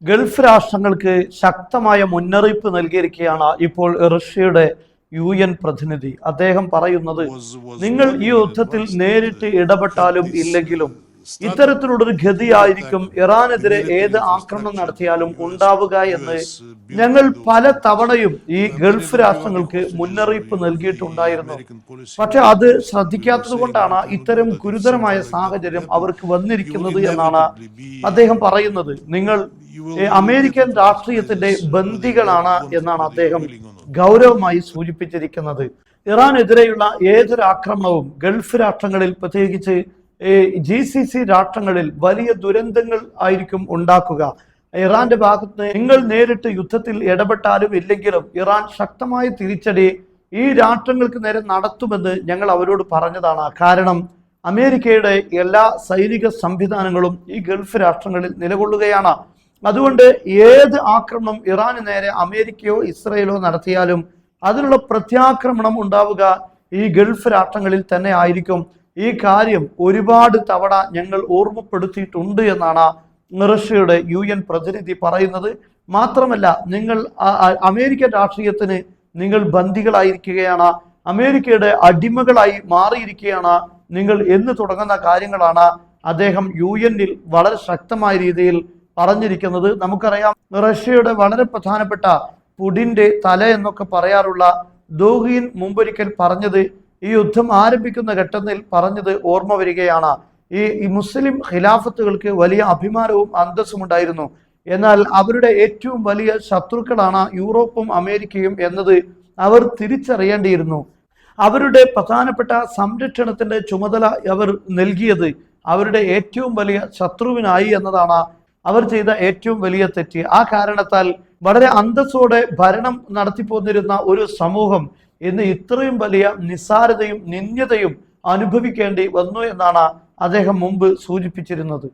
Gulf രാഷ്ട്രങ്ങൾക്ക് ശക്തമായ മുന്നറിയിപ്പ് നൽകിയിരിക്കുകയാണ് ഇപ്പോൾ റഷ്യയുടെ UN പ്രതിനിധി. അദ്ദേഹം പറയുന്നത്, നിങ്ങൾ ഈ യുദ്ധത്തിൽ നേരിട്ട് ഇടപെട്ടാലും ഇല്ലെങ്കിലും ഇത്തരത്തിലുള്ളൊരു ഗതിയായിരിക്കും ഇറാനെതിരെ ഏത് ആക്രമണം നടത്തിയാലും ഉണ്ടാവുക എന്ന് ഞങ്ങൾ പല തവണയും ഈ ഗൾഫ് രാഷ്ട്രങ്ങൾക്ക് മുന്നറിയിപ്പ് നൽകിയിട്ടുണ്ടായിരുന്നു. പക്ഷെ അത് ശ്രദ്ധിക്കാത്തത് കൊണ്ടാണ് ഇത്തരം ഗുരുതരമായ സാഹചര്യം അവർക്ക് വന്നിരിക്കുന്നത് എന്നാണ് അദ്ദേഹം പറയുന്നത്. നിങ്ങൾ അമേരിക്കൻ രാഷ്ട്രീയത്തിന്റെ ബന്ദികളാണ് എന്നാണ് അദ്ദേഹം ഗൗരവമായി സൂചിപ്പിച്ചിരിക്കുന്നത്. ഇറാനെതിരെയുള്ള ഏതൊരു ആക്രമണവും ഗൾഫ് രാഷ്ട്രങ്ങളിൽ, പ്രത്യേകിച്ച് GCC രാഷ്ട്രങ്ങളിൽ വലിയ ദുരന്തങ്ങൾ ആയിരിക്കും ഉണ്ടാക്കുക. ഇറാന്റെ ഭാഗത്ത് നിങ്ങൾ നേരിട്ട് യുദ്ധത്തിൽ ഇടപെട്ടാലും ഇല്ലെങ്കിലും ഇറാൻ ശക്തമായ തിരിച്ചടി ഈ രാഷ്ട്രങ്ങൾക്ക് നേരെ നടത്തുമെന്ന് ഞങ്ങൾ അവരോട് പറഞ്ഞതാണ്. കാരണം അമേരിക്കയുടെ എല്ലാ സൈനിക സംവിധാനങ്ങളും ഈ ഗൾഫ് രാഷ്ട്രങ്ങളിൽ നിലകൊള്ളുകയാണ്. അതുകൊണ്ട് ഏത് ആക്രമണം ഇറാന് നേരെ അമേരിക്കയോ ഇസ്രയേലോ നടത്തിയാലും അതിനുള്ള പ്രത്യാക്രമണം ഉണ്ടാവുക ഈ ഗൾഫ് രാഷ്ട്രങ്ങളിൽ തന്നെ ആയിരിക്കും. ഈ കാര്യം ഒരുപാട് തവണ ഞങ്ങൾ ഓർമ്മപ്പെടുത്തിയിട്ടുണ്ട് എന്നാണ് റഷ്യയുടെ UN പ്രതിനിധി പറയുന്നത്. മാത്രമല്ല, നിങ്ങൾ അമേരിക്കൻ രാഷ്ട്രീയത്തിന് നിങ്ങൾ ബന്ദികളായിരിക്കുകയാണ്, അമേരിക്കയുടെ അടിമകളായി മാറിയിരിക്കുകയാണ് നിങ്ങൾ എന്ന് തുടങ്ങുന്ന കാര്യങ്ങളാണ് അദ്ദേഹം UN-ൽ വളരെ ശക്തമായ രീതിയിൽ പറഞ്ഞിരിക്കുന്നത്. നമുക്കറിയാം, റഷ്യയുടെ വളരെ പ്രധാനപ്പെട്ട പുടിന്റെ തല എന്നൊക്കെ പറയാറുള്ള ദോഗീൻ മുമ്പൊരിക്കൽ പറഞ്ഞത്, ഈ യുദ്ധം ആരംഭിക്കുന്ന ഘട്ടത്തിൽ പറഞ്ഞത് ഓർമ്മ വരികയാണ്. ഈ മുസ്ലിം ഖിലാഫത്തുകൾക്ക് വലിയ അഭിമാനവും അന്തസ്സും ഉണ്ടായിരുന്നു. എന്നാൽ അവരുടെ ഏറ്റവും വലിയ ശത്രുക്കളാണ് യൂറോപ്പും അമേരിക്കയും എന്നത് അവർ തിരിച്ചറിയേണ്ടിയിരുന്നു. അവരുടെ പ്രധാനപ്പെട്ട സംരക്ഷണത്തിന്റെ ചുമതല അവർ നൽകിയത് അവരുടെ ഏറ്റവും വലിയ ശത്രുവിനായി എന്നതാണ് അവർ ചെയ്ത ഏറ്റവും വലിയ തെറ്റ്. ആ കാരണത്താൽ വളരെ അന്തസ്സോടെ ഭരണം നടത്തിപ്പോന്നിരുന്ന ഒരു സമൂഹം ഇന്ന് ഇത്രയും വലിയ നിസ്സാരതയും നിന്ദ്യതയും അനുഭവിക്കേണ്ടി വന്നു എന്നാണ് അദ്ദേഹം മുമ്പ് സൂചിപ്പിച്ചിരുന്നത്.